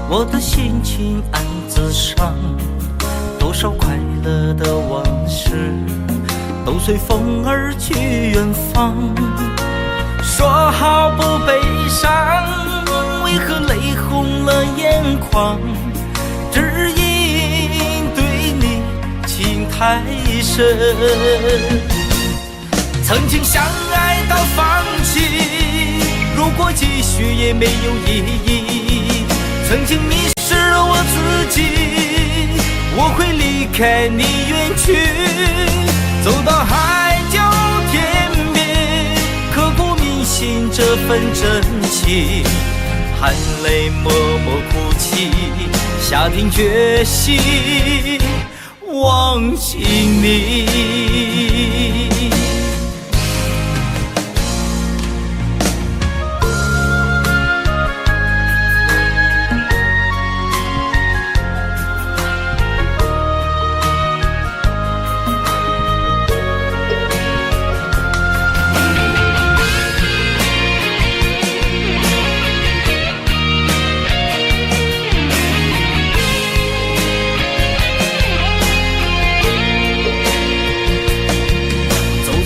我的心情暗自伤，多少快乐的往事都随风而去远方。说好不悲伤，为何泪红了眼眶？只因对你情太深，曾经相爱到放弃，如果继续也没有意义。曾经迷失了我自己，我会离开你远去，走到海角天边，刻骨铭心这份真情，含泪默默哭泣，下定决心忘记你。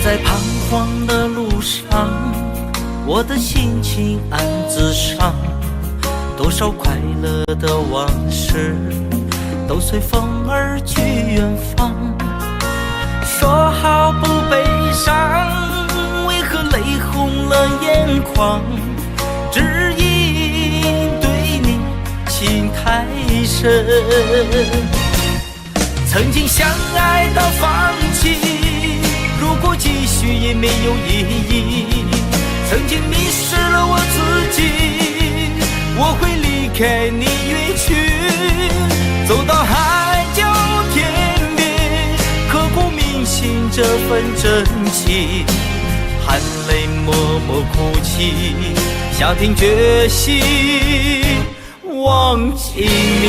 在彷徨的路上，我的心情暗自伤，多少快乐的往事都随风而去远方。说好不悲伤，为何泪红了眼眶？只因对你情太深，曾经相爱到放弃，如果继续也没有意义。曾经迷失了我自己，我会离开你远去，走到海角天边，刻骨铭心这份真情，含泪默默哭泣，下定决心忘记你。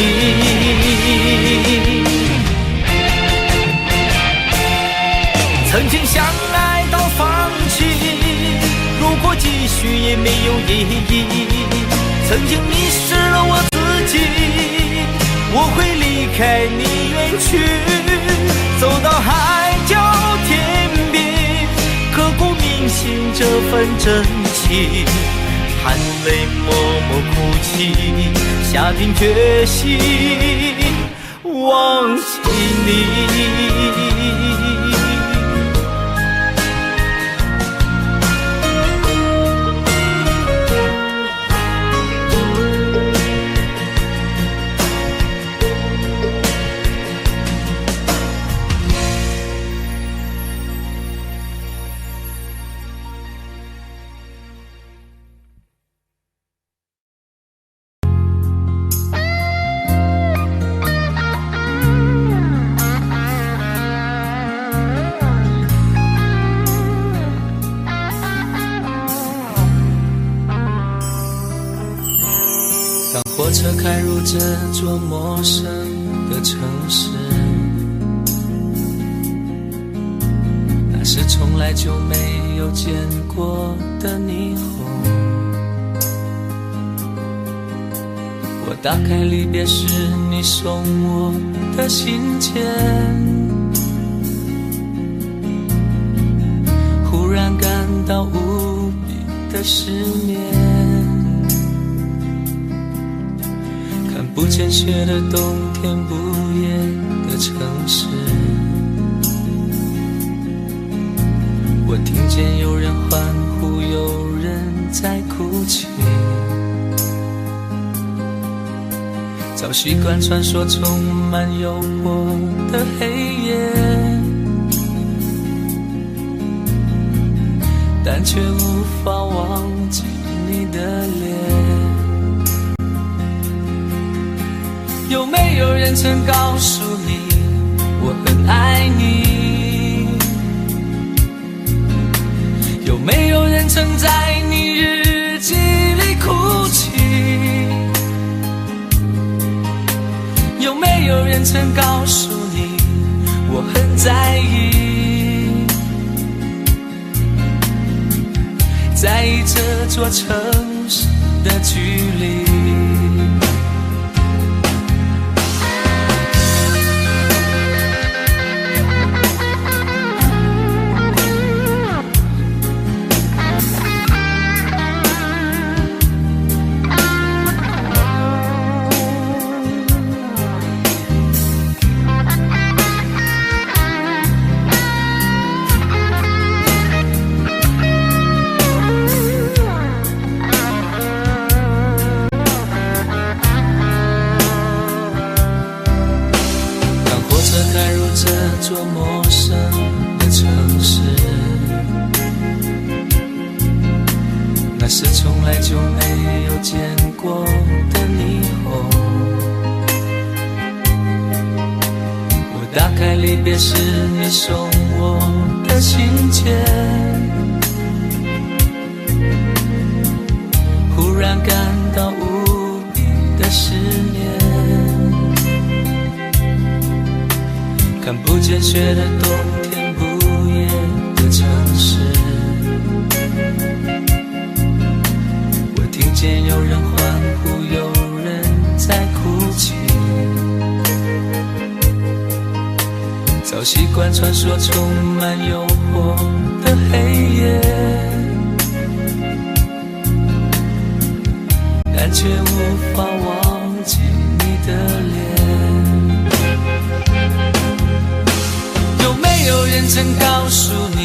曾经相爱到放弃，如果继续也没有意义。曾经迷失了我自己，我会离开你远去，走到海角天边，刻骨铭心这份真情，含泪默默哭泣，下定决心忘记你。火车开入这座陌生的城市，那是从来就没有见过的霓虹。我打开离别时你送我的信件，忽然感到无比的失眠。不见雪的冬天，不夜的城市，我听见有人欢呼，有人在哭泣。早习惯传说充满诱惑的黑夜，但却无法忘记你的脸。有没有人曾告诉你我很爱你？有没有人曾在你日记里哭泣？有没有人曾告诉你我很在意？在意这座城市的距离。座陌生的城市，那是从来就没有见过的霓虹。我打开离别时你送我的信件，忽然感到无比的思念。看不见雪的冬天，不夜的城市，我听见有人欢呼，有人在哭泣。早习惯穿梭充满诱惑的黑夜，但却无法忘记你的脸。有没有人曾告诉你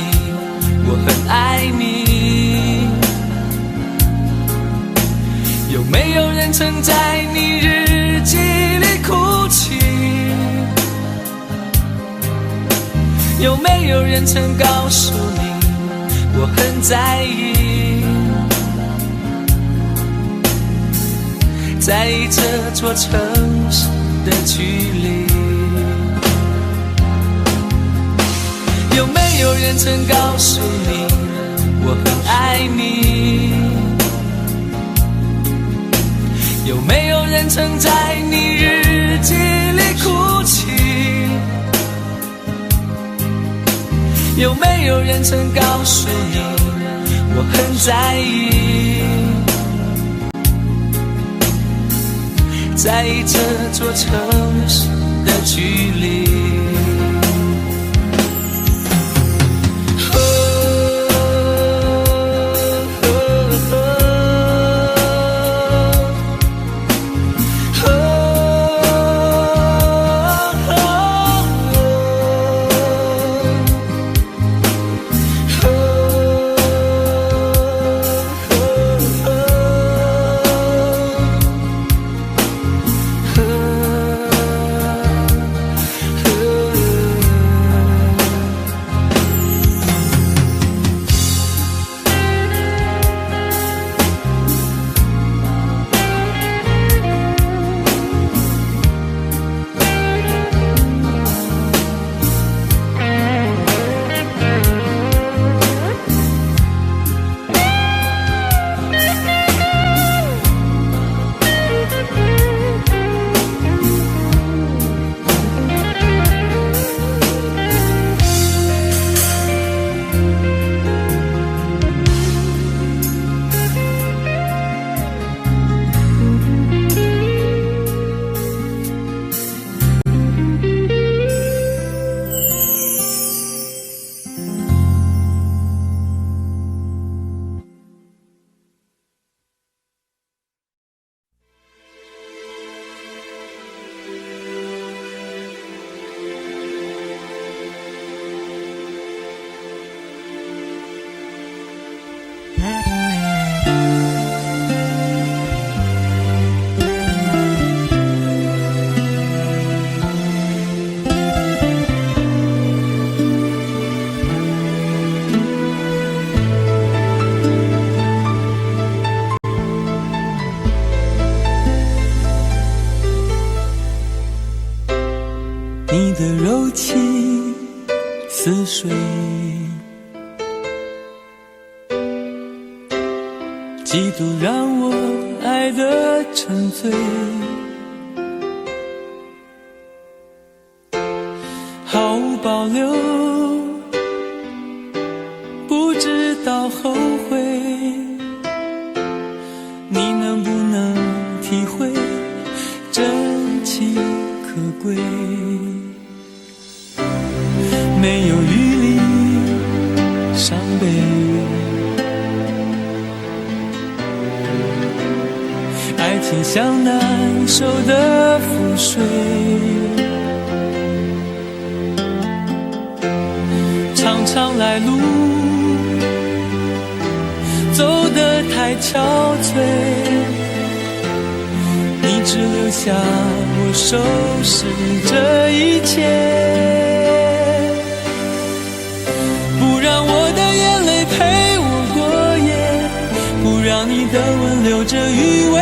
我很爱你？有没有人曾在你日记里哭泣？有没有人曾告诉你我很在意？在意这座城市的距离。有没有人曾告诉你我很爱你？有没有人曾在你日记里哭泣？有没有人曾告诉你我很在意？在意这座城市的距离。你的柔情似水，几度让我爱得沉醉，毫无保留，不知道后悔。你能不能体会真情可贵？没有余力伤悲，爱情像难收的覆水，长长来路走得太憔悴，你只留下我收拾这一切。着余味，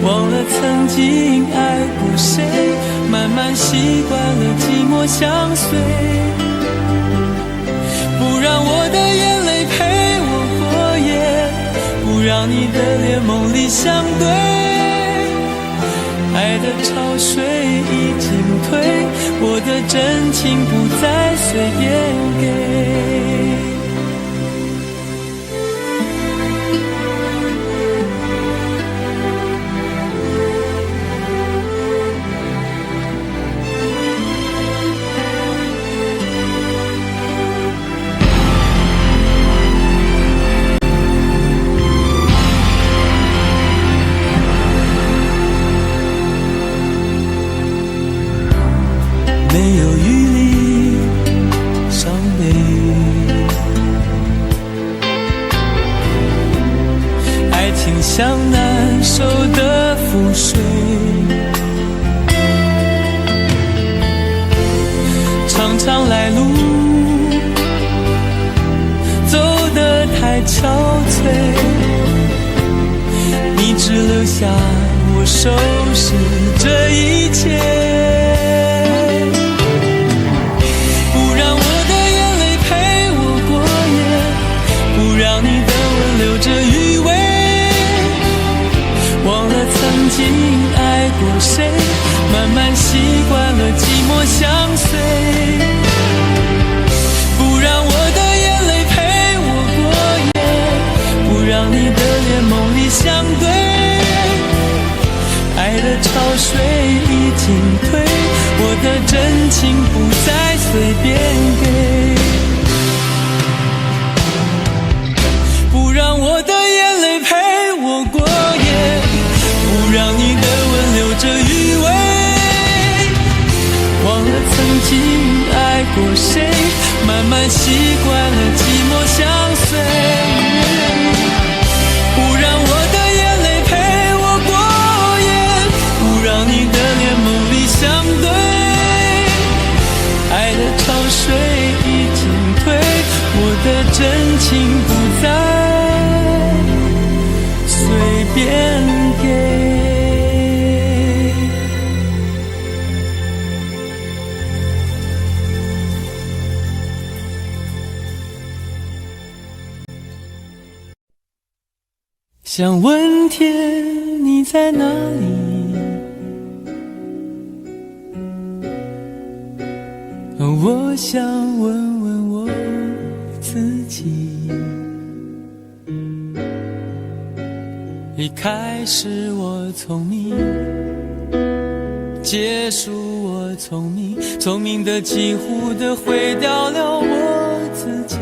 忘了曾经爱过谁，慢慢习惯了寂寞相随，不让我的眼泪陪我过夜，不让你的脸梦里相对，爱的潮水已经退，我的真情不再随便给。没有余力伤悲，爱情像难收的覆水，长长来路走得太憔悴，你只留下我收拾这一切，让你的吻留着余味，忘了曾经爱过谁，慢慢习惯了寂寞相随，不让我的眼泪陪我过夜，不让你的脸梦里相对，爱的潮水已经退，我的真情不再随便给，让我的眼泪陪我过夜，不让你的吻留着余味，忘了曾经爱过谁，慢慢习惯了寂寞相随，不让我的眼泪陪我过夜，不让你的脸梦里相对，爱的潮水已经退，我的真情不再随便给。想问天你在哪里，我想问问我自己，一开始我聪明，结束我聪明，聪明的几乎的毁掉了我自己，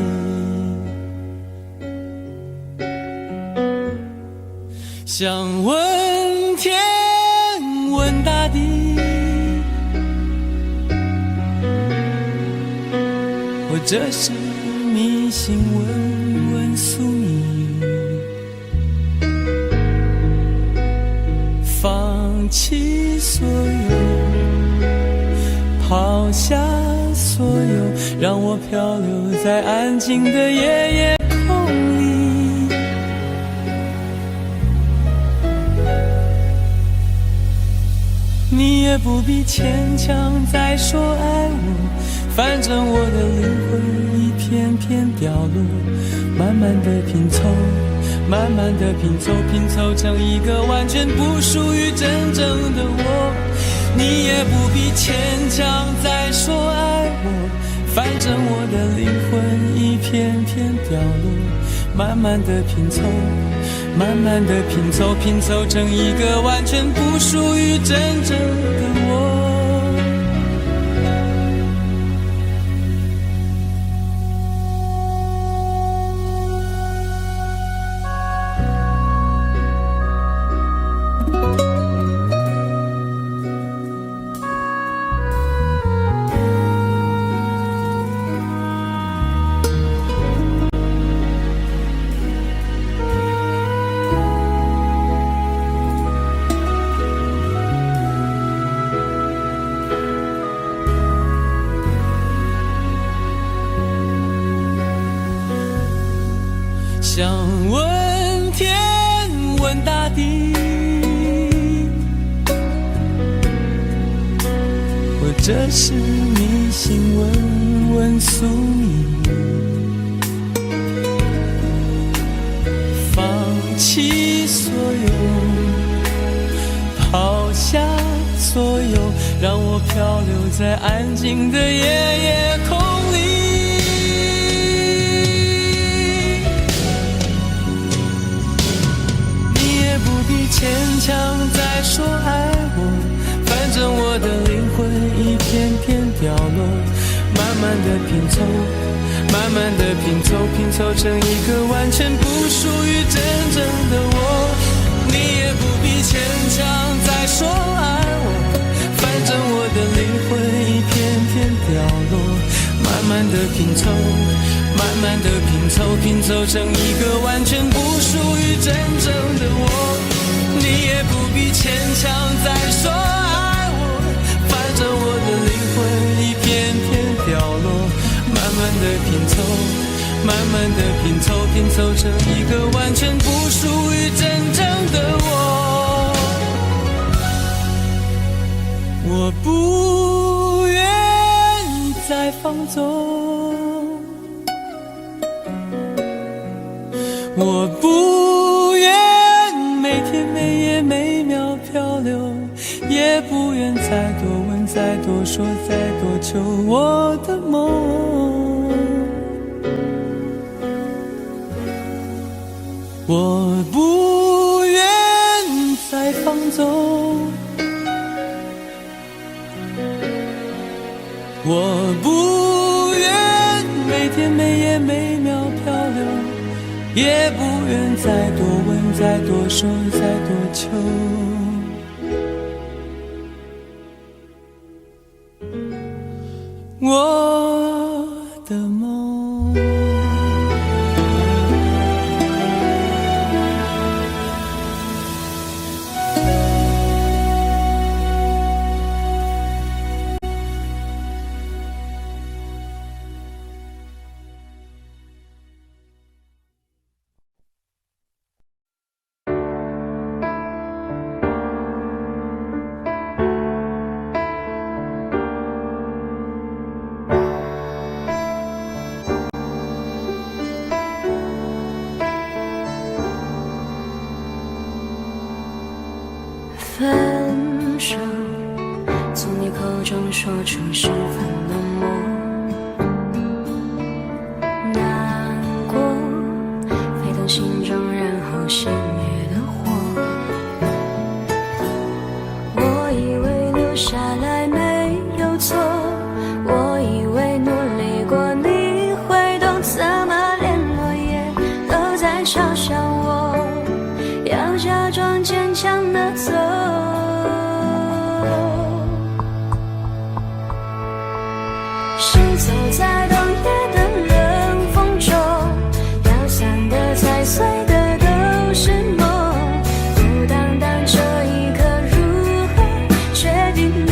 想问天问大地，或者是迷信问问宿命，放弃所有，抛下所有，让我漂流在安静的夜空里，你也不必牵强再说爱我，反正我的灵魂一片片掉落，慢慢的拼凑，慢慢的拼凑，拼凑成一个完全不属于真正的我，你也不必牵强再说爱我，反正我的灵魂一片片掉落，慢慢的拼凑，慢慢的拼凑，拼凑成一个完全不属于真正的我。想问天这是迷信，问问宿命。放弃所有，抛下所有，让我漂流在安静的夜空里。你也不必牵强再说爱我，反正我的灵魂一片片掉落，慢慢的拼凑，慢慢的拼凑，拼凑成一个完全不属于真正的我。你也不必牵强再说爱我，反正我的灵魂一片片掉落，慢慢的拼凑，慢慢的拼凑，拼凑成一个完全不属于真正的我。你也不必牵强再说爱我，反正我的灵魂一片片掉落，慢慢的拼凑，慢慢的拼凑，拼凑成一个完全不属于真正的我。我不愿意再放纵，我不愿每天每夜每秒漂流，也不愿再多问再多说再多求我的梦。我不愿再放纵，我不愿每天每夜每秒漂流，也不愿再多问再多说再多求我的梦。分手，从你口中说出十分冷漠，难过沸腾心中，然后熄灭的火。我以为留下来没有错，我以为努力过你会懂，怎么连落叶都在嘲笑我，要假装坚强的走。是走在冬夜的冷风中，飘散的踩碎的都是梦，孤单单这一刻如何决定你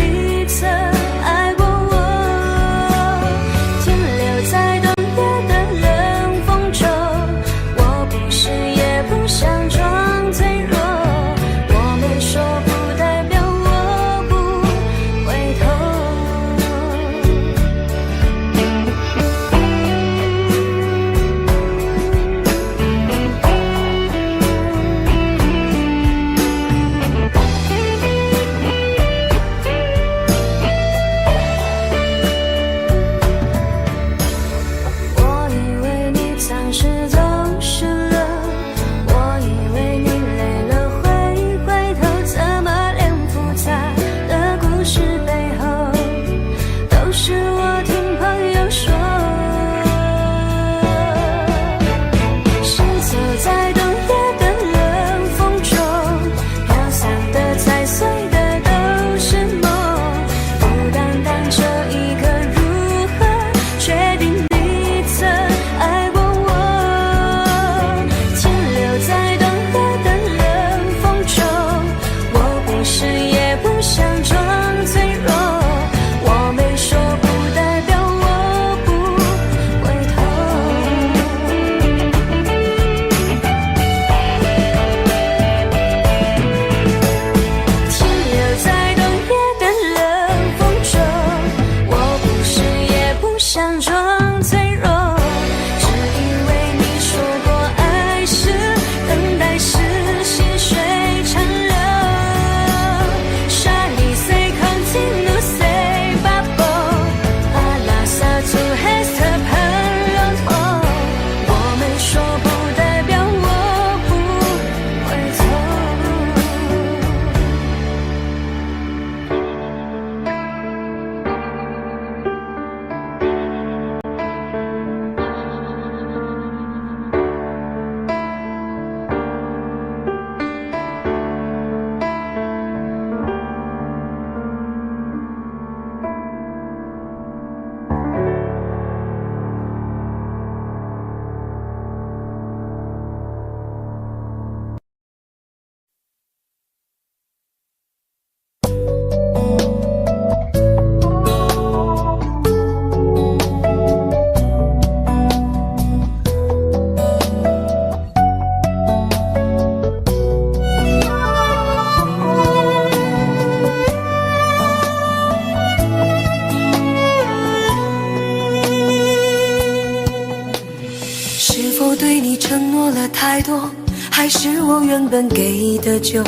还是我原本给的就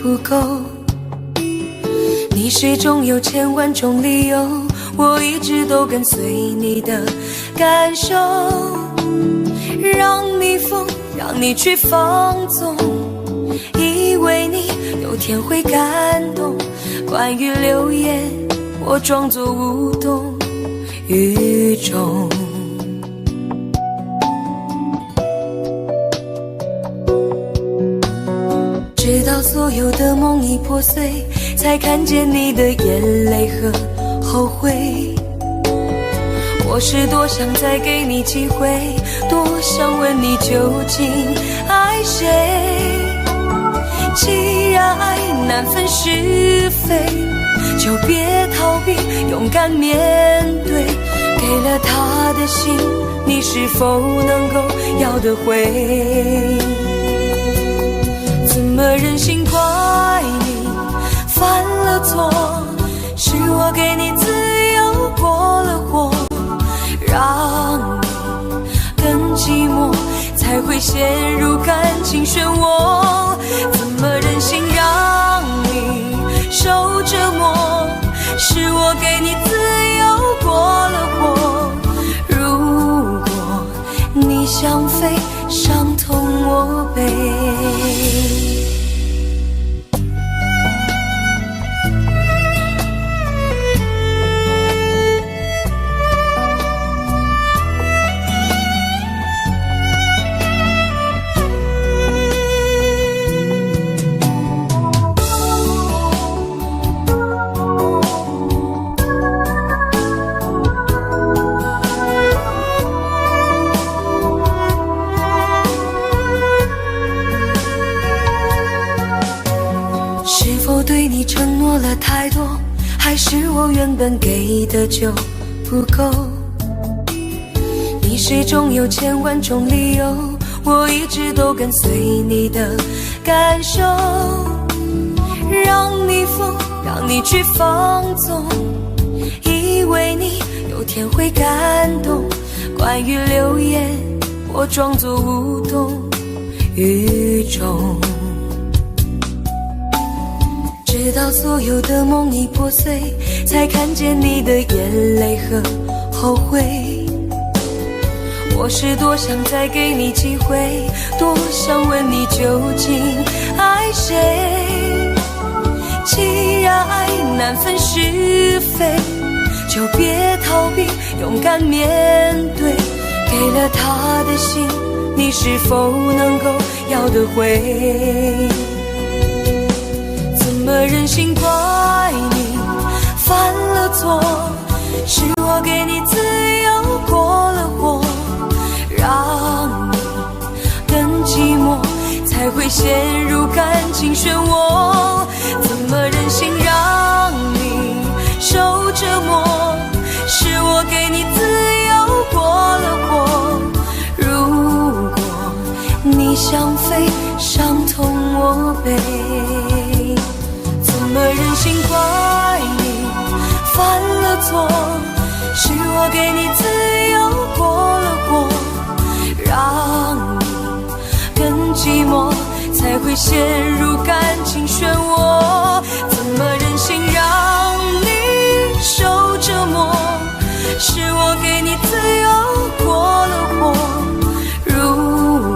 不够？你始终有千万种理由，我一直都跟随你的感受，让你疯，让你去放纵，以为你有天会感动。关于流言，我装作无动于衷。直到所有的梦已破碎，才看见你的眼泪和后悔。我是多想再给你机会，多想问你究竟爱谁。既然爱难分是非，就别逃避，勇敢面对。给了他的心，你是否能够要得回？怎么忍心怪你犯了错？是我给你自由过了火，让你更寂寞，才会陷入感情漩涡。怎么忍心让你受折磨？是我给你自由过了火。如果你想飞，伤痛我背。对你承诺了太多，还是我原本给的就不够？你始终有千万种理由，我一直都跟随你的感受，让你疯，让你去放纵，以为你有天会感动。关于流言，我装作无动于衷。直到所有的梦已破碎，才看见你的眼泪和后悔。我是多想再给你机会，多想问你究竟爱谁。既然爱难分是非，就别逃避，勇敢面对。给了他的心，你是否能够要得回？怎么忍心怪你犯了错？是我给你自由过了火，让你更寂寞，才会陷入感情漩涡。怎么忍心让你受折磨？是我给你自由过了火。如果你想飞，伤痛我背。怎么忍心怪你犯了错？是我给你自由过了火，让你更寂寞，才会陷入感情漩涡。怎么忍心让你受折磨？是我给你自由过了火。如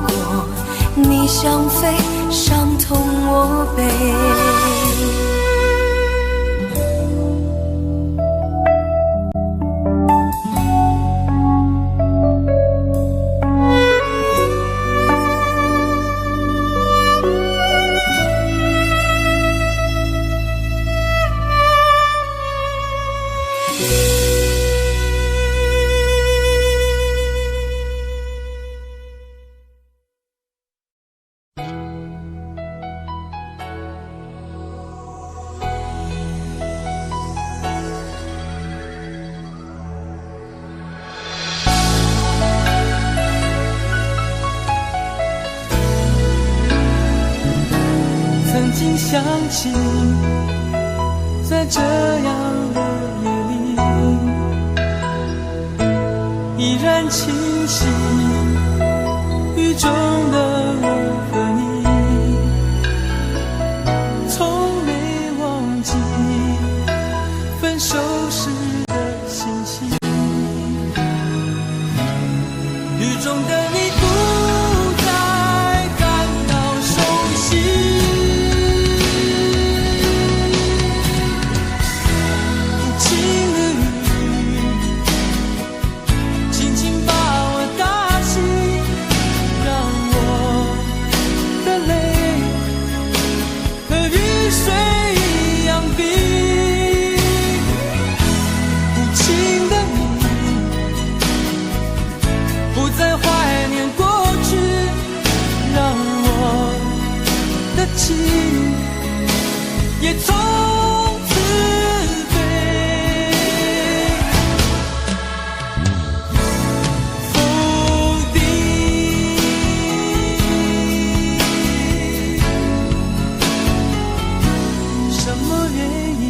果你想飞，伤痛我背。曾经想起，在这样的夜里，依然清晰，雨中的我和你，分手时的心情。雨中的你不再感到熟悉，无情的雨轻轻把我打醒，让我的泪和雨水一样冰。无情的你不再怀念过去，让我的情也从此被否定。什么原因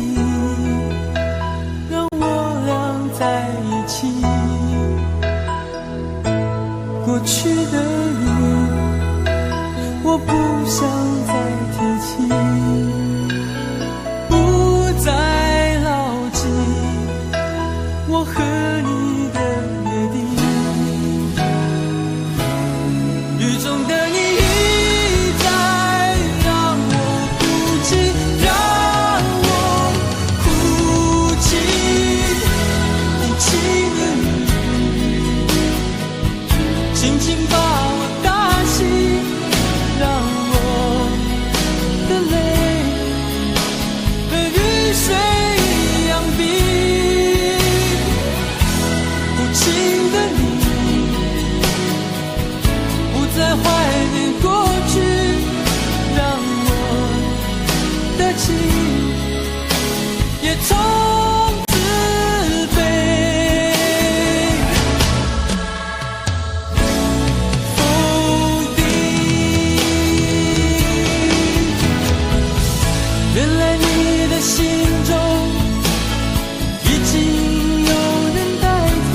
让我俩在一起？过去的你，我不想再提起，不再牢记我和你的约定。雨中的你一再让我哭泣，让我哭泣。无情的你轻轻把我打醒，让我的泪和雨水一样冰。无情的你不再怀念过去，让我的情也从此被否定。原来你的心中已经有人代替，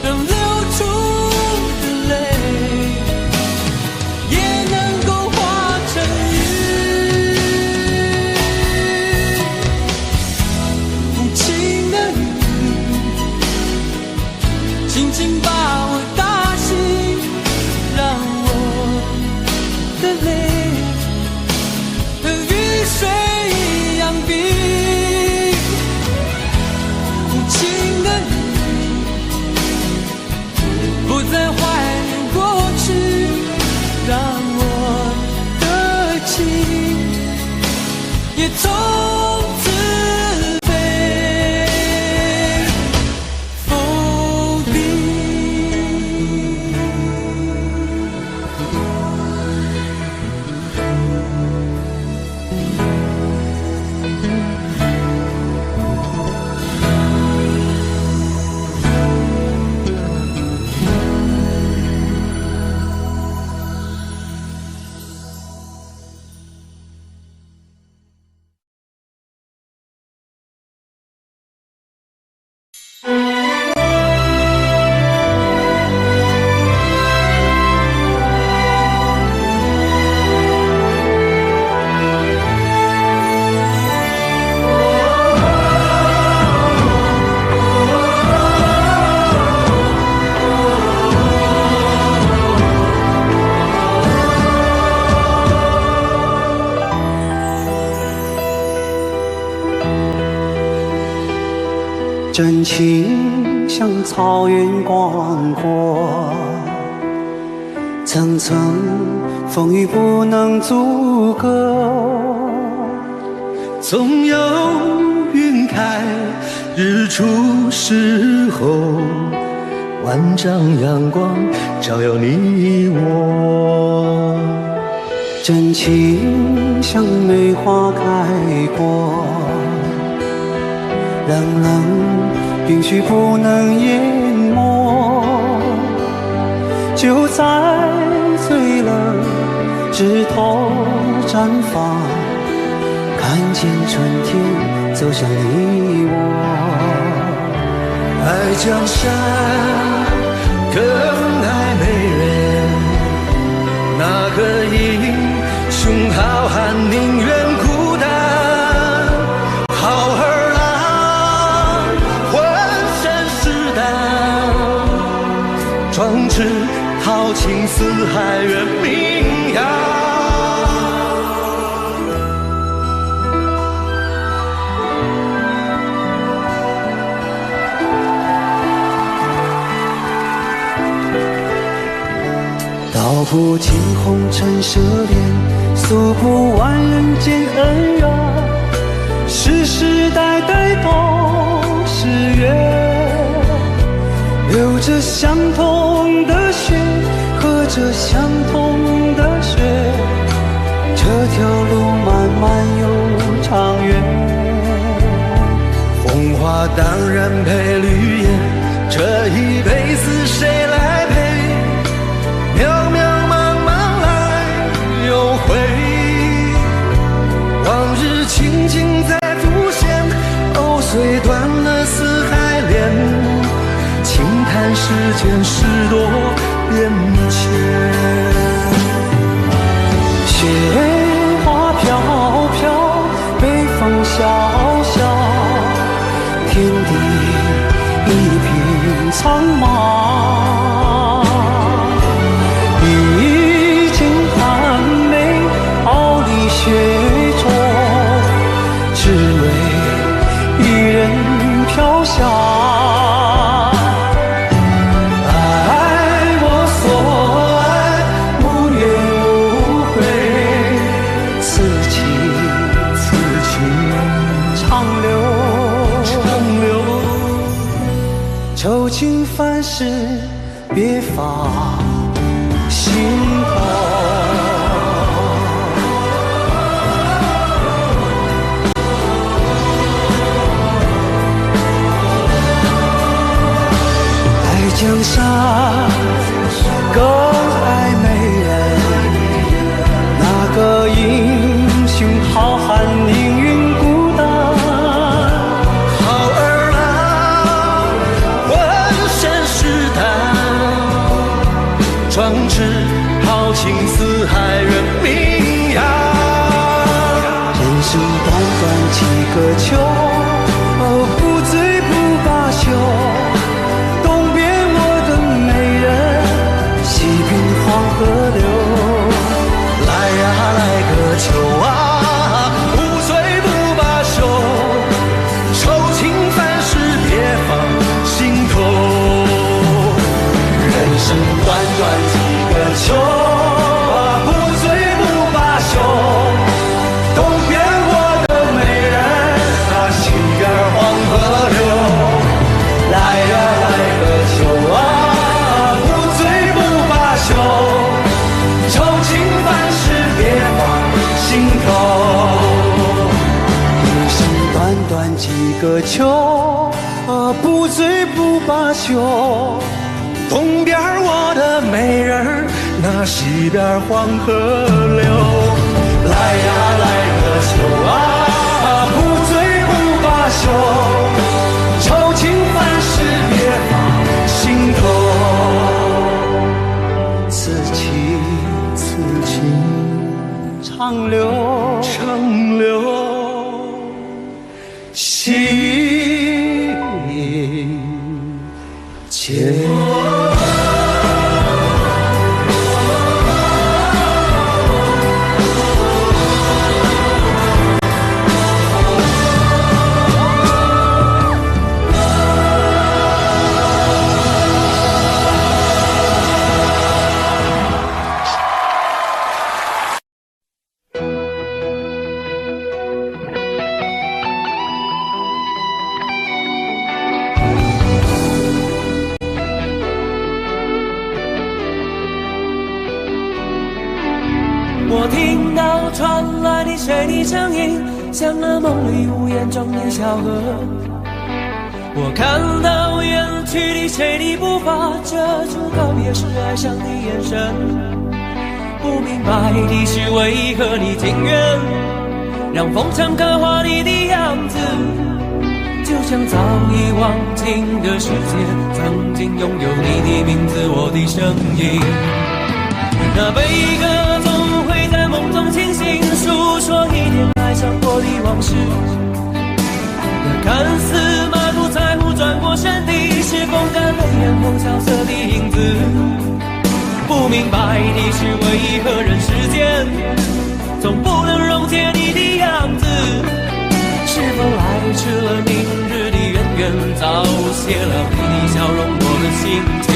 让流出的泪也能够化成雨。无情的你轻轻把我打醒，让我的泪和雨水一样冰。无情的你不再怀念过去，让我的情也从此被否定。真情像草原广阔，层层风雨不能阻隔。总有云开日出时候，万丈阳光照耀你我。真情像梅花开过，冷冷冰雪不能淹没。就在最冷枝头绽放，看见春天走向你我。爱江山更爱美人，哪个英雄好汉宁愿孤单？好儿郎四海远名扬。道不尽红尘奢恋，诉不完人间恩怨，世世代代都是缘，流着相同的血，喝着相同的水，这条路漫漫又长远。红花当然配绿叶，这一辈子谁来陪？渺渺茫茫来又回，往日情景再浮现，藕虽断了丝还连，轻叹世间事多变迁。雪花飘飘，北风萧萧，天地一片苍茫。一剑寒梅，傲立雪中，只为一人飘香。爱我所爱，无怨无悔，此情长留，愁情烦事别放心头。爱江山更爱美人，那个英雄好汉宁愿孤单。好儿郎浑身是胆，壮志豪情四海远名扬。人生短短几个秋，不醉不罢休。东边我的美人，西边黄河流。来呀来个秋啊，不醉不罢休，愁情烦事别放心头。人生短短几个秋啊，不醉不罢休。东边我的美人啊，西边黄河流。来呀来个秋啊，不醉不罢休，愁情烦事别放心头。人生短短几个秋，不醉不罢休。东边我的美人儿，那西边黄河流。来呀来个秋啊，不醉不罢休，愁情烦事别放心头。此情长留，长留心间。我听到传来的水滴声音，像那梦里无言中的小河。我看到远去的谁的步伐，遮住告别时哀伤的眼神。不明白的是，为何你情愿让风尘刻画你的样子，就像早已忘情的世界，曾经拥有你的名字，我的声音。那悲歌总会在梦中清醒，诉说一天爱上过的往事。那看似满不在乎转过身的，是风干泪眼后萧瑟的影子。不明白的是为何人世间总不能溶解你的样子？是否来迟了明日的渊源，早谢了你的笑容，我的心情？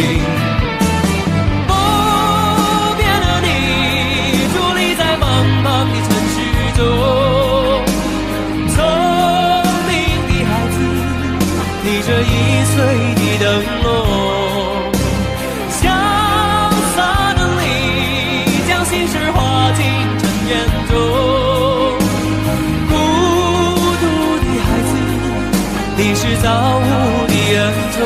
不变的你，伫立在茫茫的城市中，聪明的孩子，提着易碎的灯笼，潇洒的你，将心事化进尘缘中。你是造物的恩宠。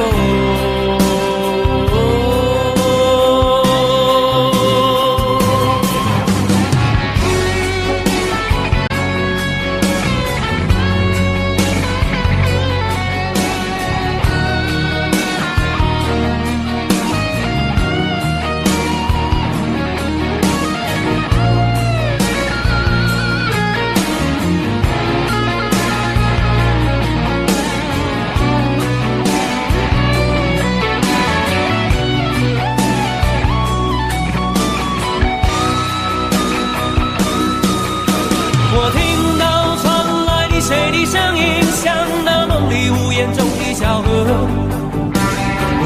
我听到传来的谁的声音，像那梦里无言中的小河。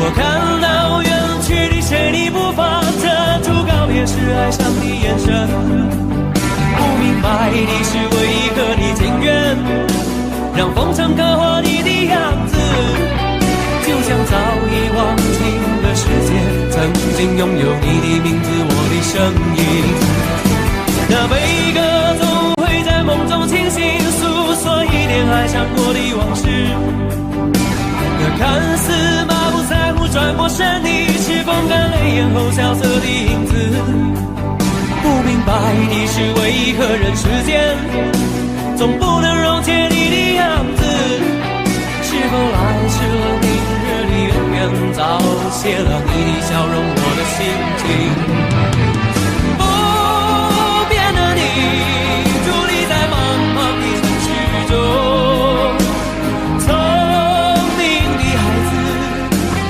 我看到远去的谁的步伐，遮住告别时哀伤的眼神。不明白的是为何你情愿让风尘刻画你的样子，就像早已忘情的世界，曾经拥有你的名字，我的声音。那悲歌总会在梦中清醒，诉说一点爱上过的往事。那看似马不在乎转过身的，是风干泪眼后萧瑟的影子。不明白的是为何人世间总不能溶解你的样子？是否来迟了明日的渊源，早谢了你的笑容，我的心情。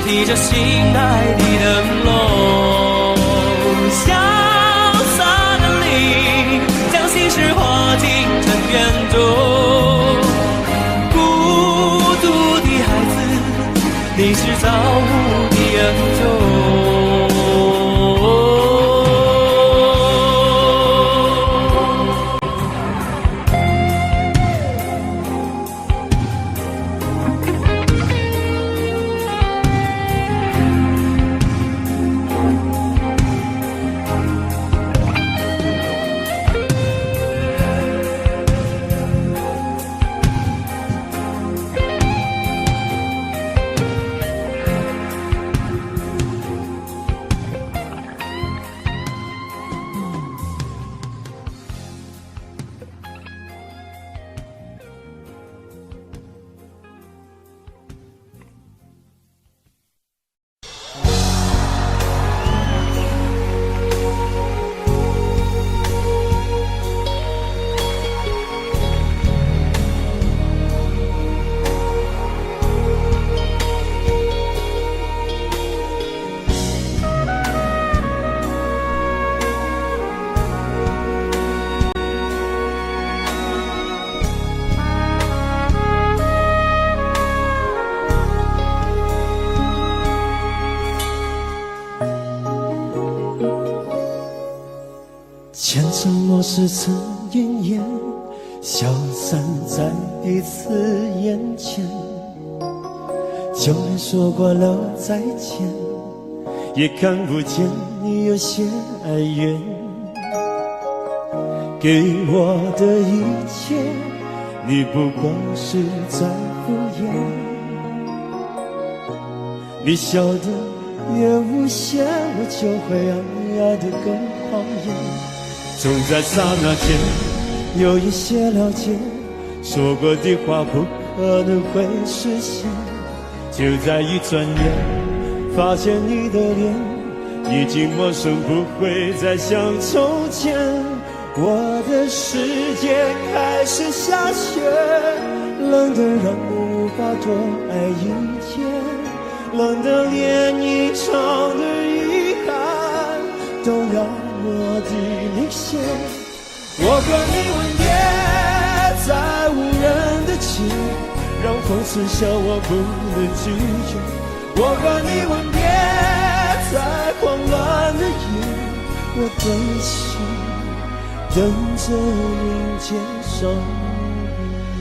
提着心爱的灯笼，潇洒的你，将心事化进尘缘中。孤独的孩子，你是造物的恩宠。前尘莫是曾云烟，消散在彼此眼前。就连说过了再见，也看不见你有些哀怨。给我的一切，你不过是在敷衍。你笑得越无邪，我就会爱得更狂野。总在刹那间有一些了解，说过的话不可能会实现。就在一转眼，发现你的脸已经陌生，不会再像从前。我的世界开始下雪，冷得让我无法多爱一天，冷得连一场的遗憾都那么的明显。我和你吻别在无人的街，让风痴笑我不能拒绝。我和你吻别在慌乱的夜，我等心等着迎接伤你。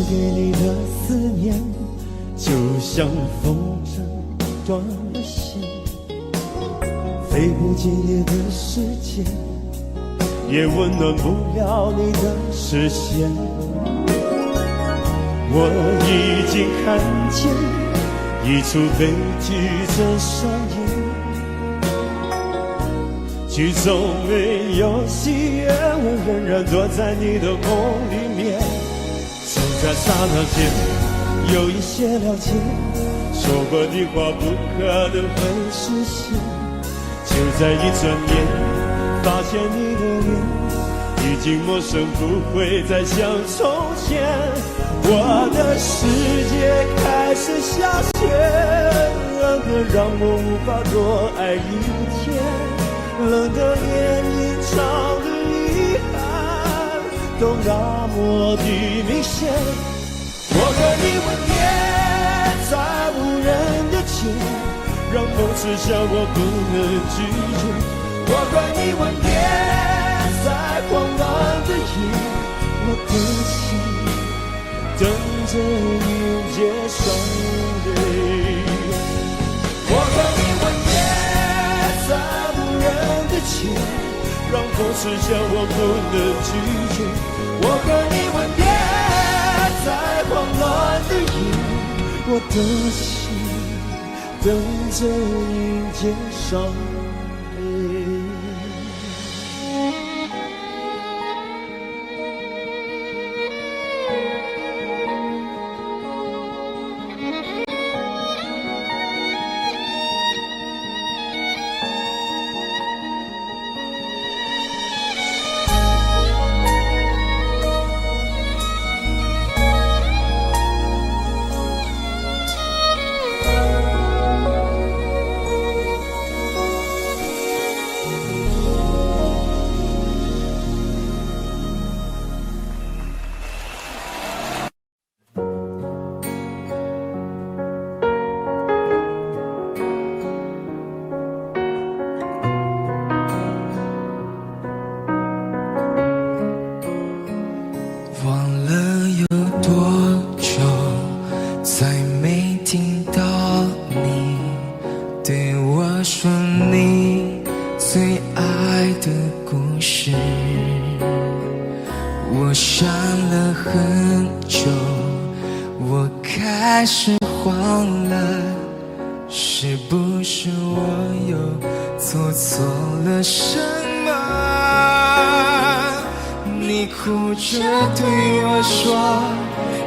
给你的思念，就像风筝断了线，飞不进你的世界，也温暖不了你的视线。我已经看见一出悲剧正上演，剧中没有喜悦，我仍然躲在你的梦里面。在刹那间有一些了解，说过的话不可能会实现。就在一转眼，发现你的脸已经陌生，不会再像从前。我的世界开始下雪，冷得让我无法多爱一天，冷得连隐藏的遗憾都那么的明显。我和你吻别在无人的街，让风痴笑我不能拒绝。我和你吻别在慌乱的夜，我的心等着迎接伤悲。我和你吻别在无人的街，让风痴笑我不能拒绝。我和你吻别在慌乱的夜，我的心等着迎接伤悲。我想了很久，我开始慌了，是不是我又做错了什么？你哭着对我说，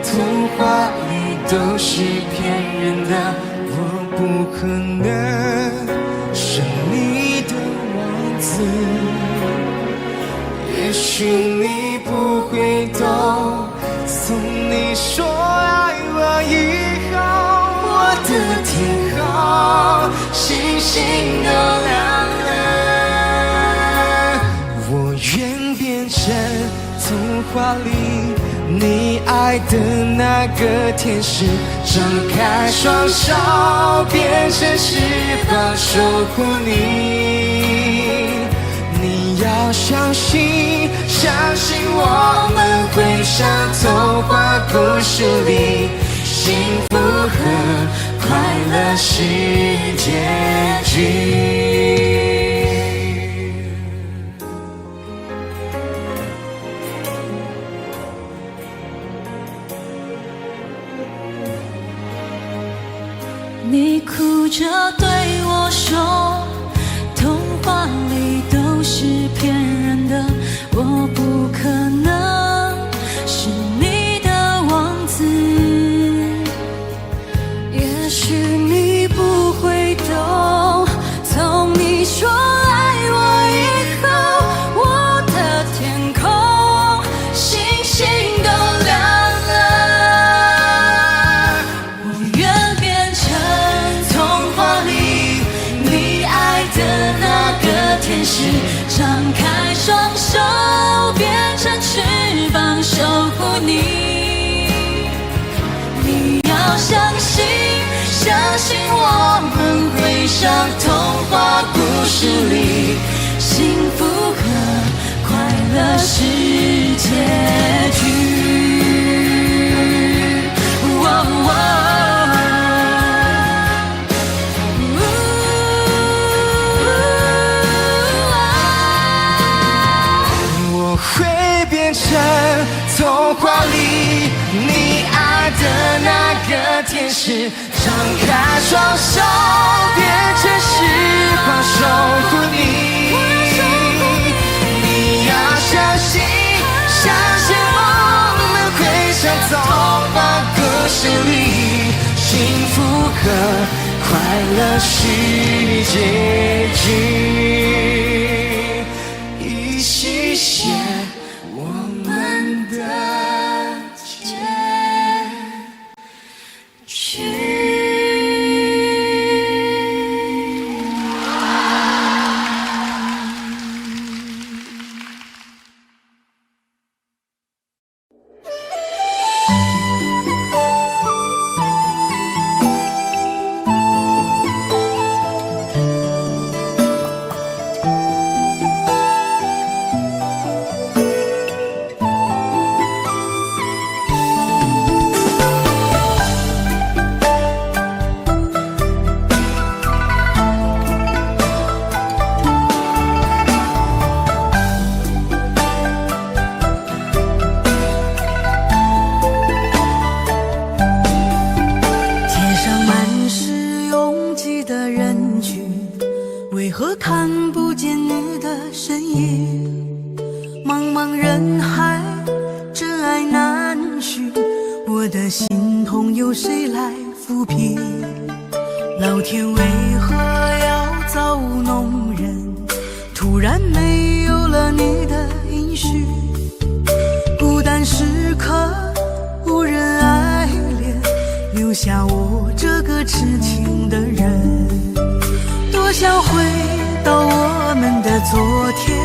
童话里都是骗人的，我不可能是你的王子。也许你不会懂，从你说爱我以后，我的天空星星都亮了。我愿变成童话里你爱的那个天使，张开双手变成翅膀守护你。你要相信，相信我们会像童话故事里，幸福和快乐是结局。张开双手，变成翅膀守护你。你要相信，相信我们会像童话故事里，幸福和快乐是结局。我会变成童话里你爱的那个天使，张开双手，变成翅膀守护你。你要相信，相信我们会像童话故事里，幸福和快乐是结局，一起写我们的结局。为何看不见你的身影？茫茫人海，真爱难寻，我的心痛有谁来抚平？老天为何要造物弄人？突然没有了你的音讯，孤单时刻无人爱怜，留下我这个痴情的人。多想回到我们的昨天，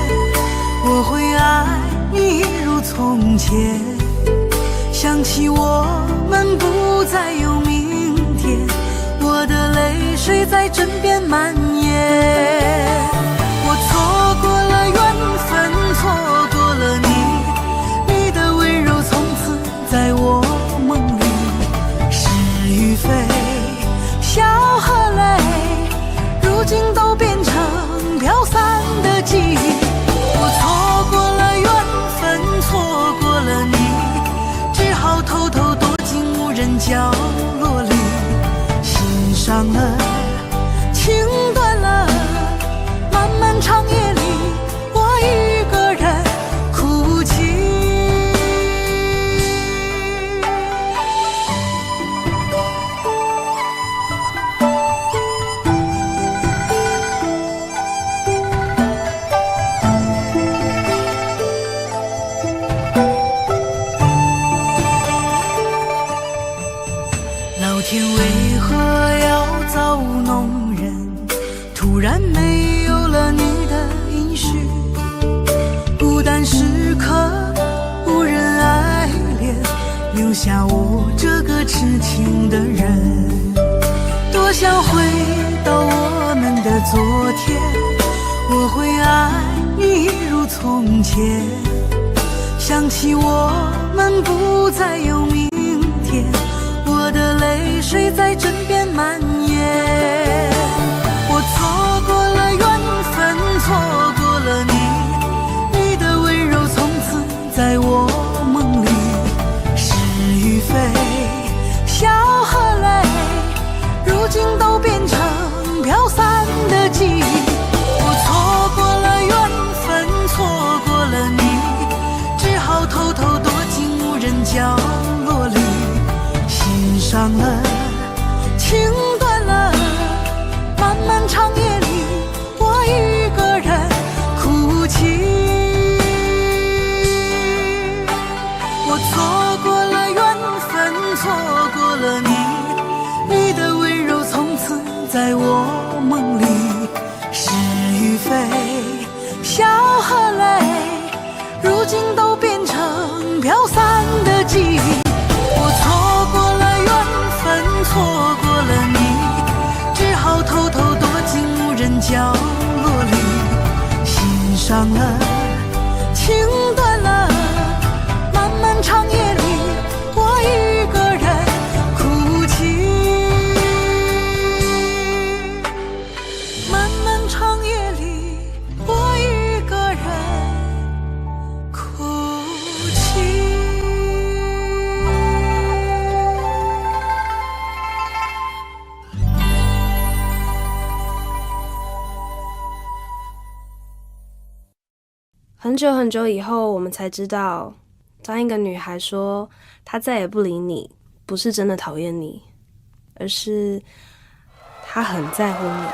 我会爱你如从前。想起我们不再有明天，我的泪水在枕边蔓延。我错过了缘分，错过了你，你的温柔从此在我梦里。是与非，笑和泪，如今都变成飘散的记忆。我错过了缘分，错过了你，只好偷偷躲进无人角落里，心伤了，情断了，漫漫长夜里，我一个人哭泣。老天为何要造物弄人？突然没有了你的音讯，孤单时刻无人爱怜，留下我这个痴情的人。多想回到我们的昨天，我会爱你如从前。想起我们不再有明天，我的泪水在枕边蔓延。我错过了缘分，错过了你，你的温柔从此在我梦里。是与非，笑和泪，如今都变成飘散的记忆。我错过了缘分，错过了你，只好偷偷躲进无人角落里，心伤了，情断了，漫漫长夜里，我一个人伤了，情断了，漫漫长夜里，我一个人哭泣。漫漫长夜里，我一个人哭泣。很久很久以后，我们才知道，当一个女孩说她再也不理你，不是真的讨厌你，而是她很在乎你，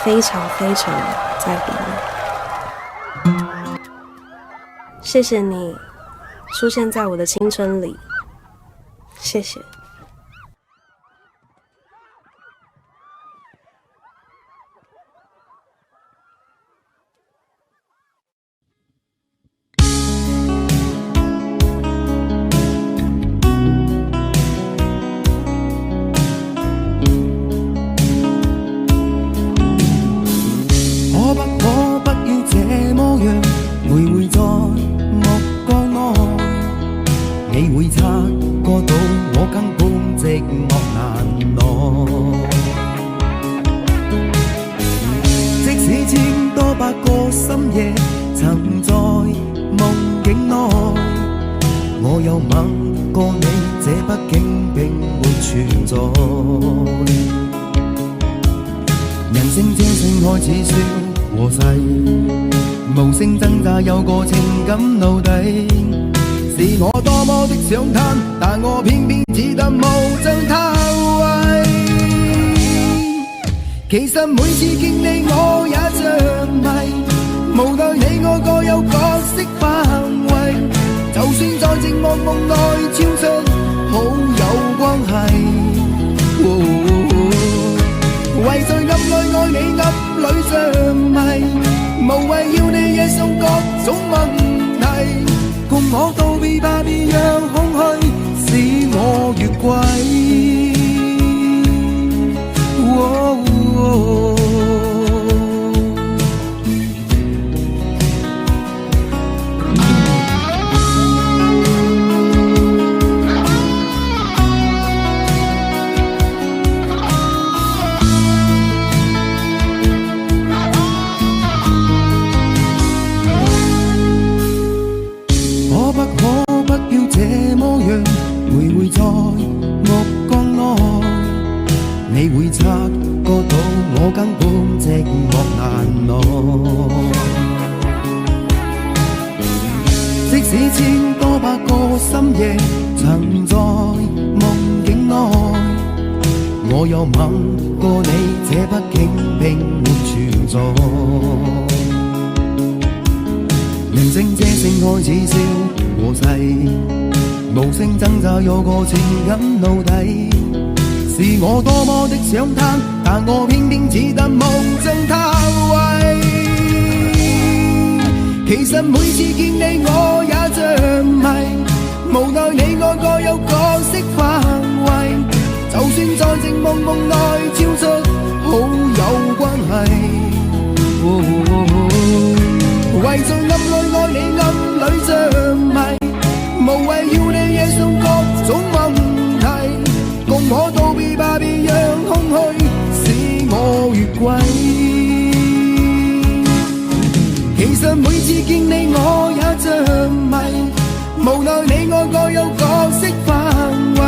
非常非常在乎你。谢谢你出现在我的青春里，谢谢。有個情感奴隸，是我多麼的想貪，但我偏偏只得無盡偷慰。其實每次見你我也像迷，無奈你我各有角色範圍，就算在寂寞夢內超出好友關係。為在暗裏愛你暗裏像迷，無謂要你惹上各種問題，共我道別吧，別讓空虛使我越軌。你會察覺到我根本寂寞難耐，即使千多百個深夜曾在夢境內，我有吻過你，這畢竟並沒存在。寧靜這聲開始笑和逝，無聲掙扎有個情感奴隸。是我多麼的想貪，但我偏偏只得無盡偷慰。其實每次見你我也像迷，無奈你我各有角色範圍，就算在寂寞夢內超出好友關係。為在暗裏愛你暗裏像迷，無謂要你惹上各種問題，共我道別吧，別讓空虛使我越軌。其實每次見你我也像迷，無奈你我各有角色範圍，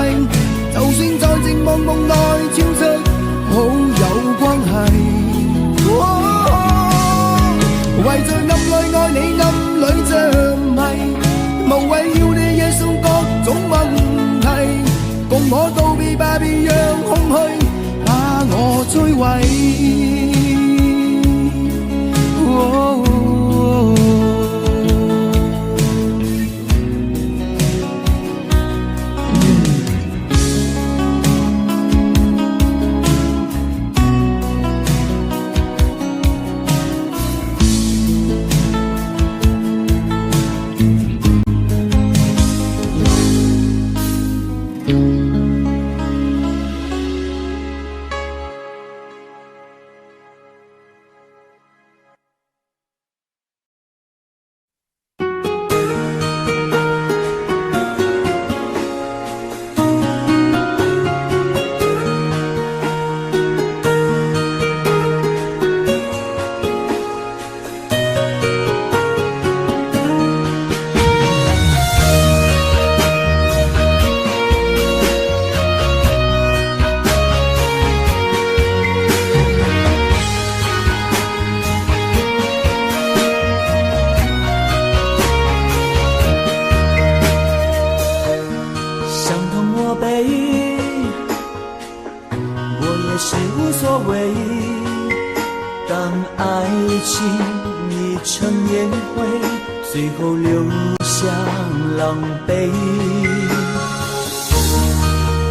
就算在寂寞夢內超出好友關係。為在暗裏愛你暗裏像迷，無謂要你惹上各種問題，共我道別吧，別讓空虛把我摧毀。成烟灰，最后留下狼狈。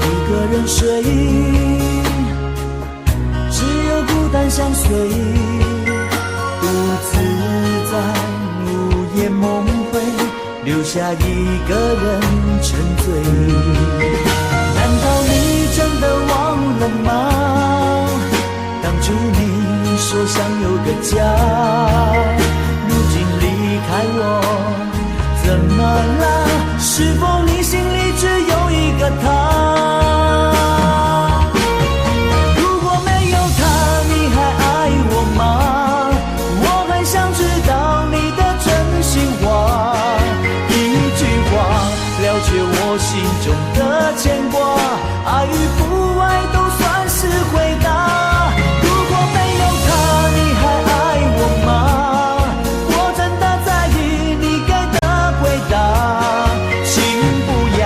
一个人睡，只有孤单相随，独自在午夜梦回，留下一个人沉醉。难道你真的忘了吗？当初你说想有个家，如今离开我，怎么了？是否你心里只有一个他？如果没有他，你还爱我吗？我很想知道你的真心话，一句话了却我心中的牵挂，爱与不爱都算是回答。如果没有他，你还爱我吗？我真的在意你给的回答，请不要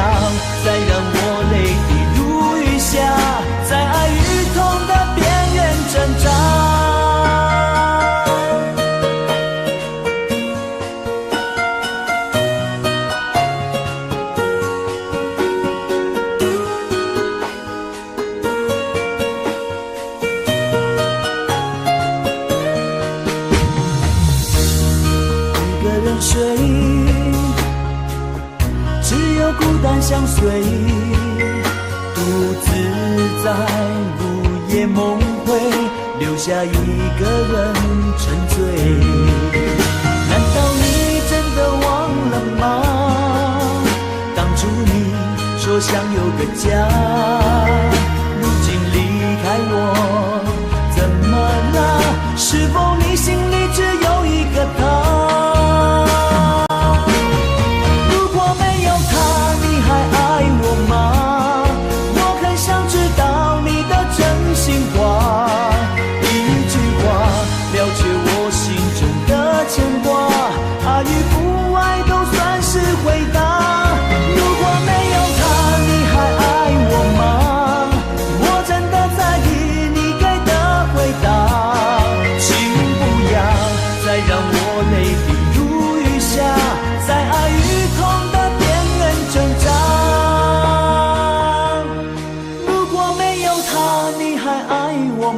再让我泪滴如雨下，在爱与痛的边缘挣扎。睡，只有孤单相随，独自在午夜梦回，留下一个人沉醉。难道你真的忘了吗？当初你说想有个家，如今离开我，怎么了？是否你心里只有一个他？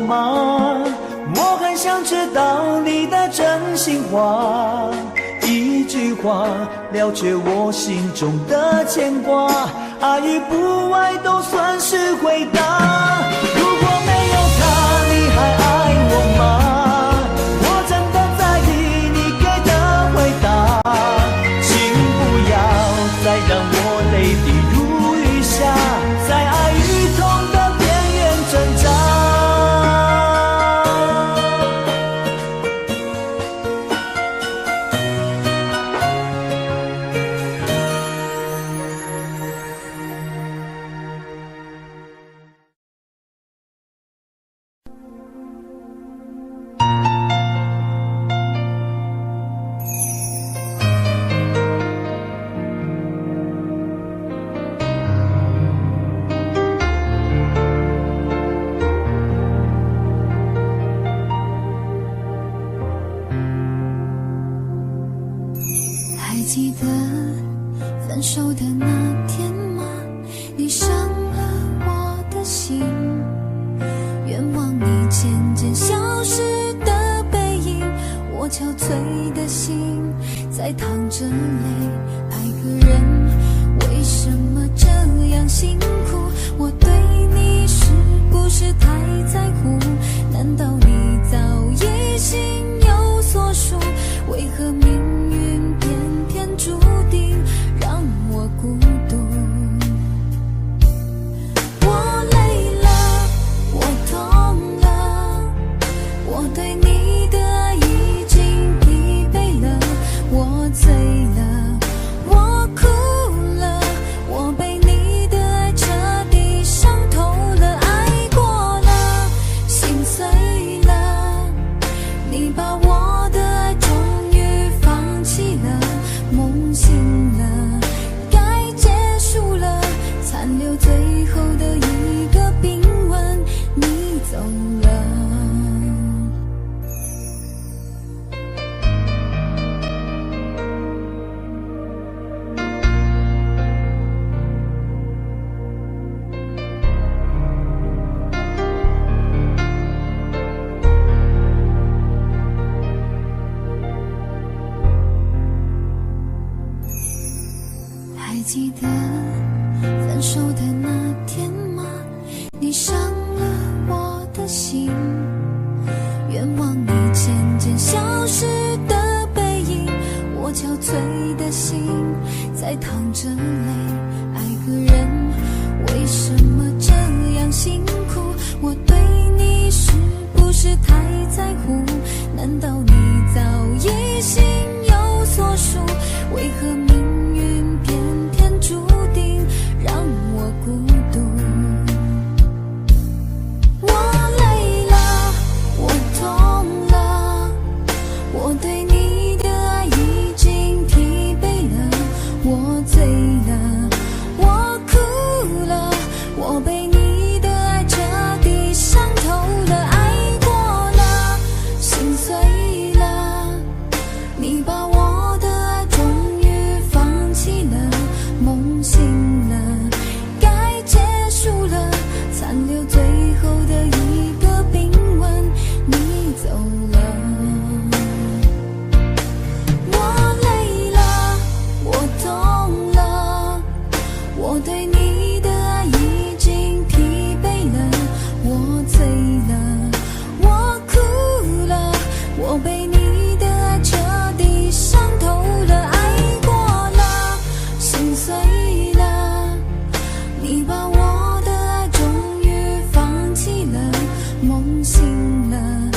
我很想知道你的真心话，一句话了却我心中的牵挂，爱与不爱都算是回答。如果没有他，你还爱我吗？我真的在意你给的回答，请不要再让我泪滴如雨下，在爱与痛的边缘挣扎。记得分手的那天吗？你伤了我的心，愿望你渐渐消失的背影，我憔悴的心在淌着泪。爱个人为什么这样辛苦？我对你是不是太在乎？难道你早已心有所属？为何命运偏偏注定让我孤独？我累了，我痛了，我对你的爱已经疲惫了，我醉了，我哭了，我被你的爱彻底伤透了，爱过了，心碎了，你把我的爱终于放记得分手的那天吗？你伤了我的心，愿望你渐渐消失的背影，我憔悴的心在淌着泪。爱个人为什么这样辛苦？我对你是不是太在乎？难道你早已心有所属？为何命运偏偏注定让我孤独？我累了，我痛了，我对你的爱已经疲惫了，我醉了，我哭了，我被你的爱彻底伤透了，爱过了，心碎了，你把我的爱终于放弃了，梦醒了，该结束了，残留最后的一个冰吻，你走了。我累了，我痛了，我对你的爱已经疲惫了，我醉了，我哭了，我被你的爱彻底伤透了，爱过了，心碎了，你把我的爱终于放弃了，梦醒了，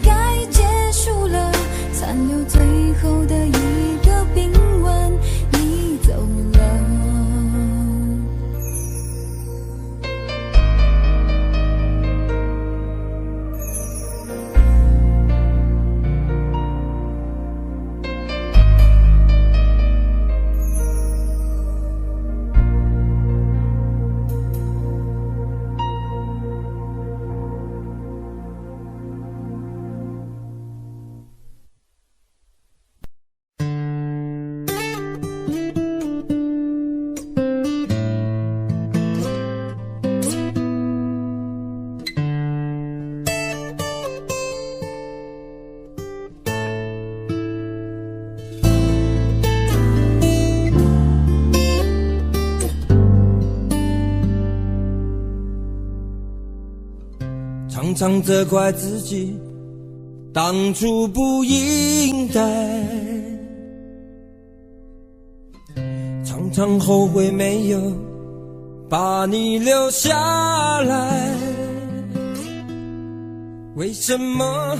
该结束了，残留最后的一个冰吻，你走了。常常责怪自己当初不应该，常常后悔没有把你留下来。为什么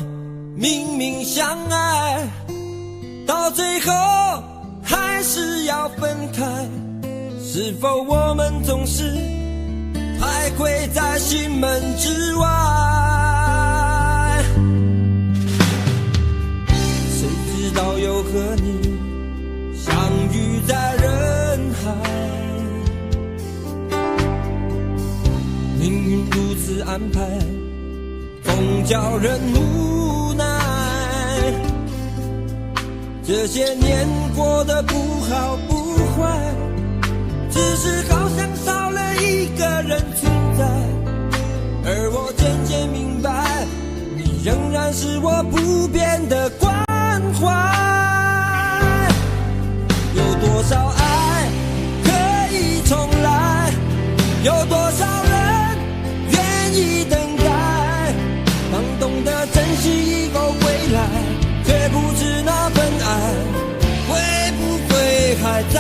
明明相爱，到最后还是要分开？是否我们总是徘徊在心门之外？谁知道又和你相遇在人海，命运如此安排，总叫人无奈。这些年过得不好不坏，只是好像少了一个人存在，而我渐渐明白，你仍然是我不变的关怀。有多少爱可以重来，有多少人愿意等待，当懂得珍惜以后回来，却不知那份爱会不会还在。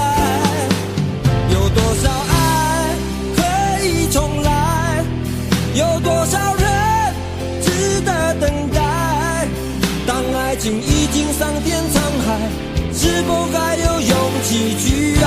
有多少爱可以重来，有多少人值得等待，当爱情已经桑田沧海，是否还有勇气去爱？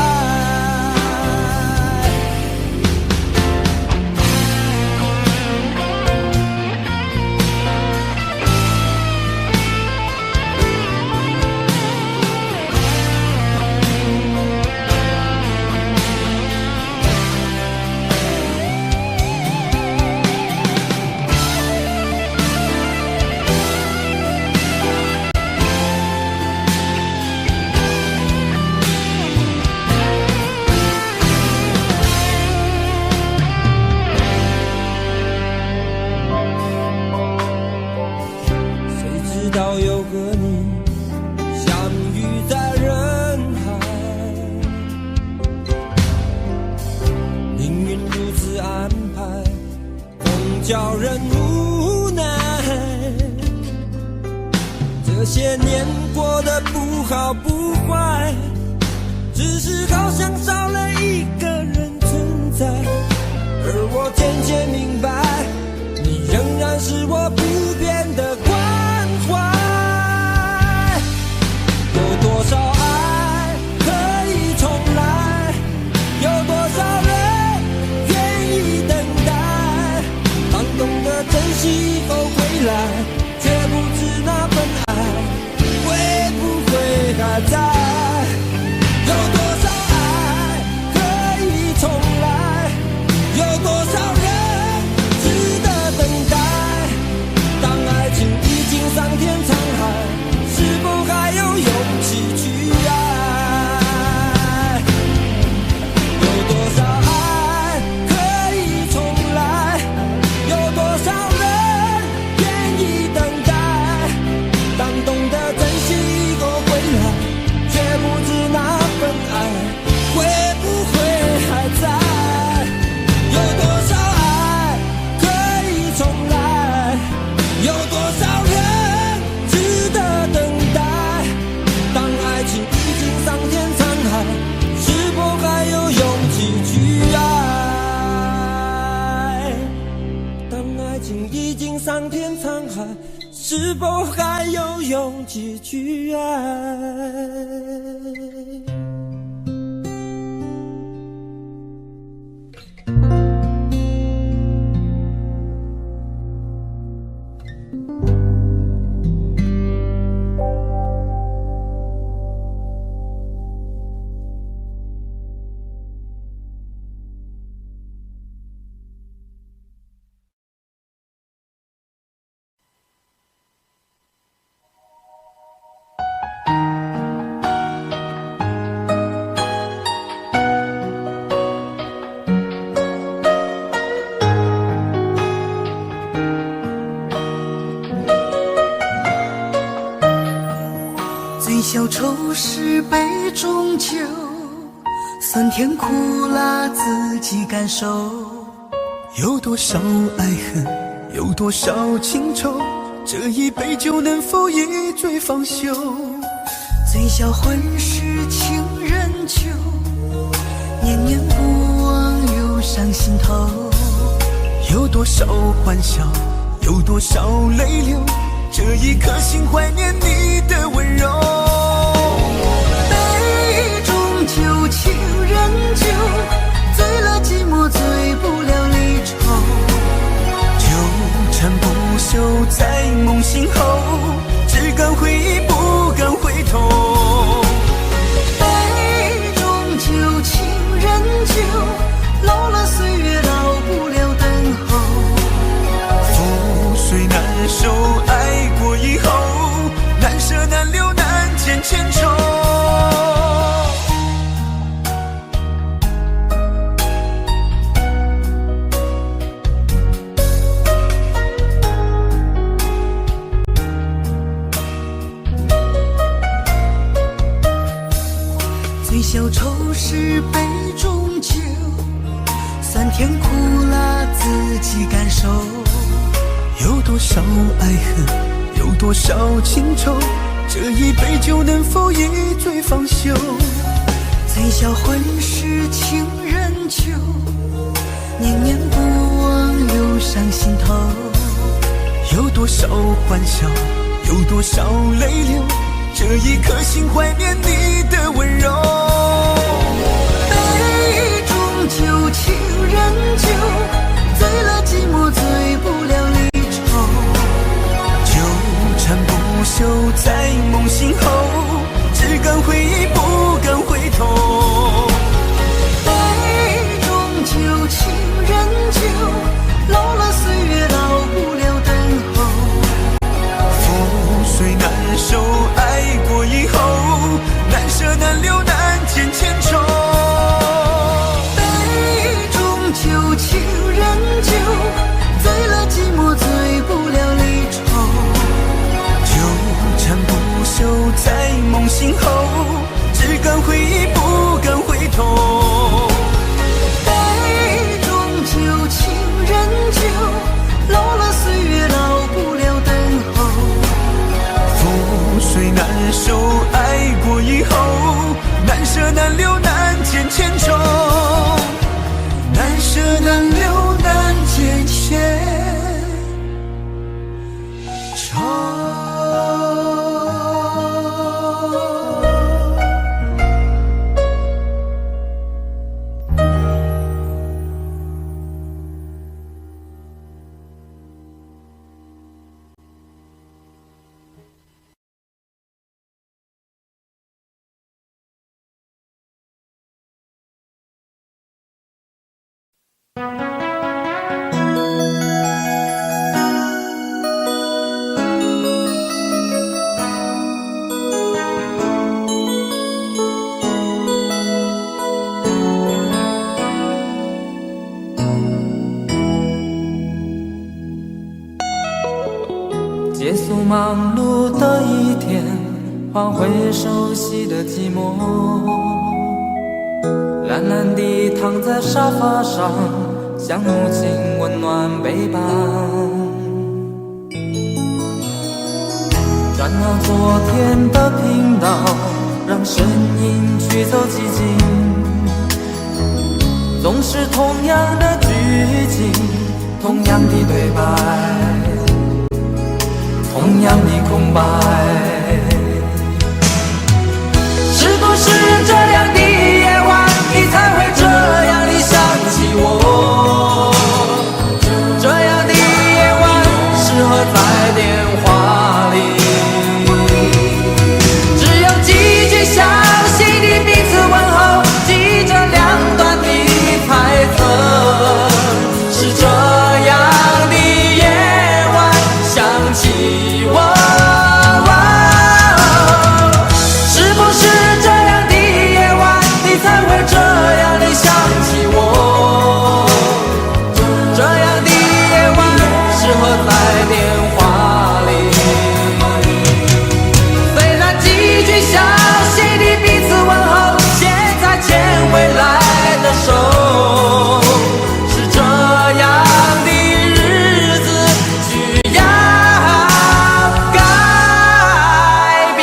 的不好不坏，只是好像少了一个人存在。而我渐渐明白，你仍然是我不变的关怀。有多少爱可以重来，有多少人愿意等待，当懂得珍惜以后回来，却不知那份爱会不会还在。有多少爱可以重来，有多少人值得等待，当爱情已经桑田沧海，是否还有勇气去爱？有多少爱可以重来，有多少人愿意等待，当懂得珍惜以后回来，却不知那份爱会不会还在。有多少爱可以重来，有多少人值得等待，当爱情已经桑田沧海，是否还有勇气去爱？当爱情已经桑田沧海，是否还有勇气去爱？醉消愁是杯中酒，酸甜苦辣自己感受。有多少爱恨，有多少情愁，这一杯酒能否一醉方休？醉消欢是情人酒，念念不忘忧伤心头。有多少欢笑，有多少泪流，这一颗心怀念你的温柔。杯中酒，情人酒，醉了寂寞，醉不了离愁。纠缠不休在梦醒后，只敢回忆不敢回头。杯中酒，情人酒，老了岁月老不了等候。覆水难收，爱过以后，难舍难留难见千愁。醉消愁是杯中酒，酸甜苦辣自己感受。有多少爱恨，有多少情愁，这一杯酒能否一醉方休？醉消欢是情人酒，念念不忘忧伤心头。有多少欢笑，有多少泪流，这一颗心怀念你的温柔。杯中酒，情人酒，醉了寂寞，醉不了离愁。纠缠不休在梦醒后，只敢回忆不敢回头。杯中酒，情人酒，老了岁月老不了等候。覆水难收，爱过以后，难结束忙碌的一天，换回熟悉的寂寞，懒懒地躺在沙发上，像母亲温暖背膀。转到昨天的频道，让声音驱走寂静，总是同样的剧情，同样的对白，同样的空白。是不是这样的夜晚，你才会这样地想起我？这样的夜晚适合在电话里，只有几句详细的彼此问候，记着两端的猜测。是这样的夜晚想起我，是不是这样的夜晚，你才会这样的想起我？这样的夜晚适合在电话里，虽然几句详细的彼此问候，现在牵未来的手，是这样的日子需要改变。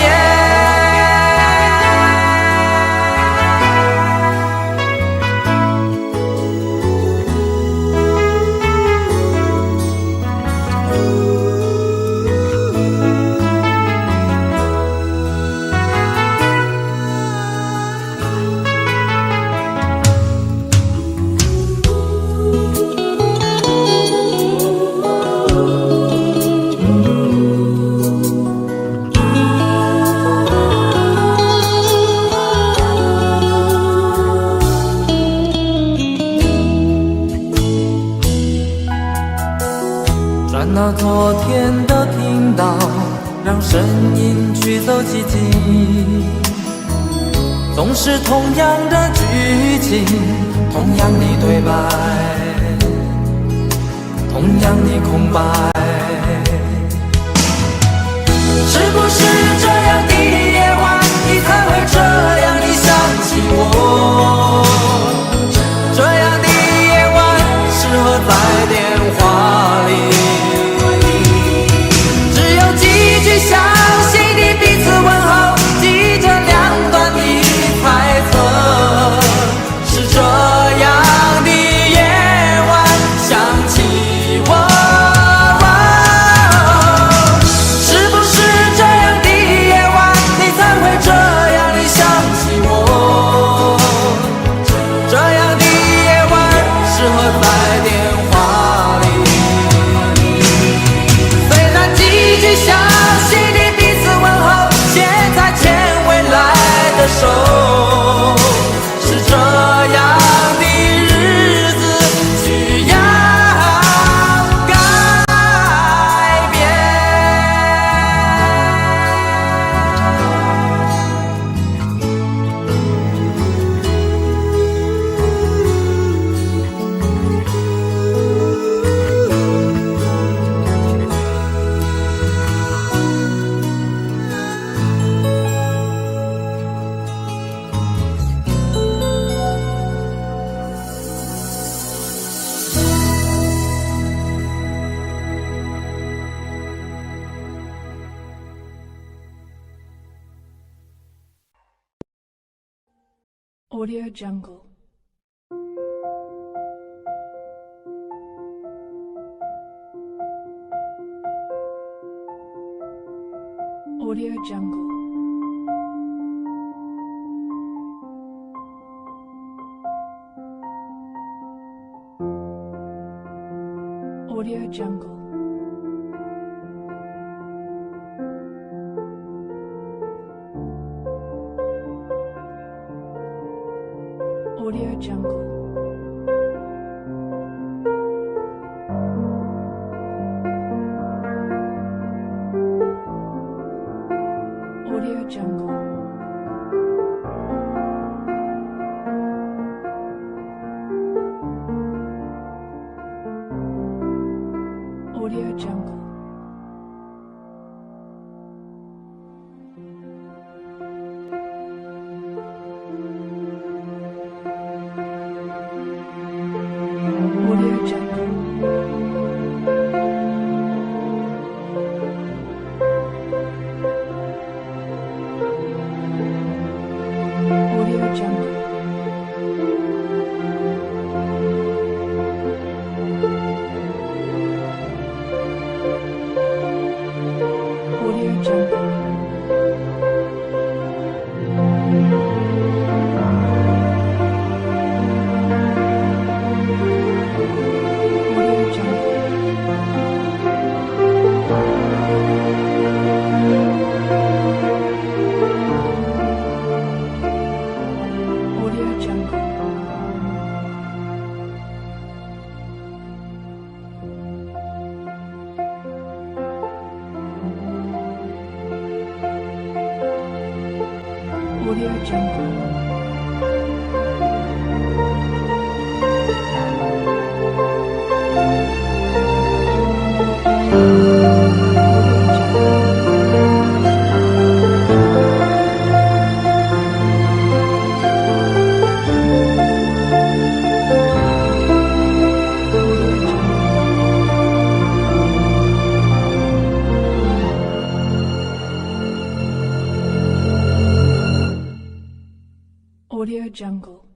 转到昨天的频道，让声音驱走寂静，总是同样的剧情，同样的对白，同样的空白。是不是这样的夜晚，你才会这样地想起我？这样的夜晚适合在电话里，只有几句详细的彼此问候，记着两端的猜测。是这样的夜晚想起我，是不是这样的夜晚，你才会这样的想起我？这样的夜晚适合在电话里，虽然几句详细的彼此问候，现在牵未来的手，是这样的日子需要改变。Audio Jungle. Audio Jungle. Audio Jungle. Audio Jungle. Audio Jungle. Audio Jungle. Audio Jungle. Audio Jungle. Audio Jungle. Audio Jungle.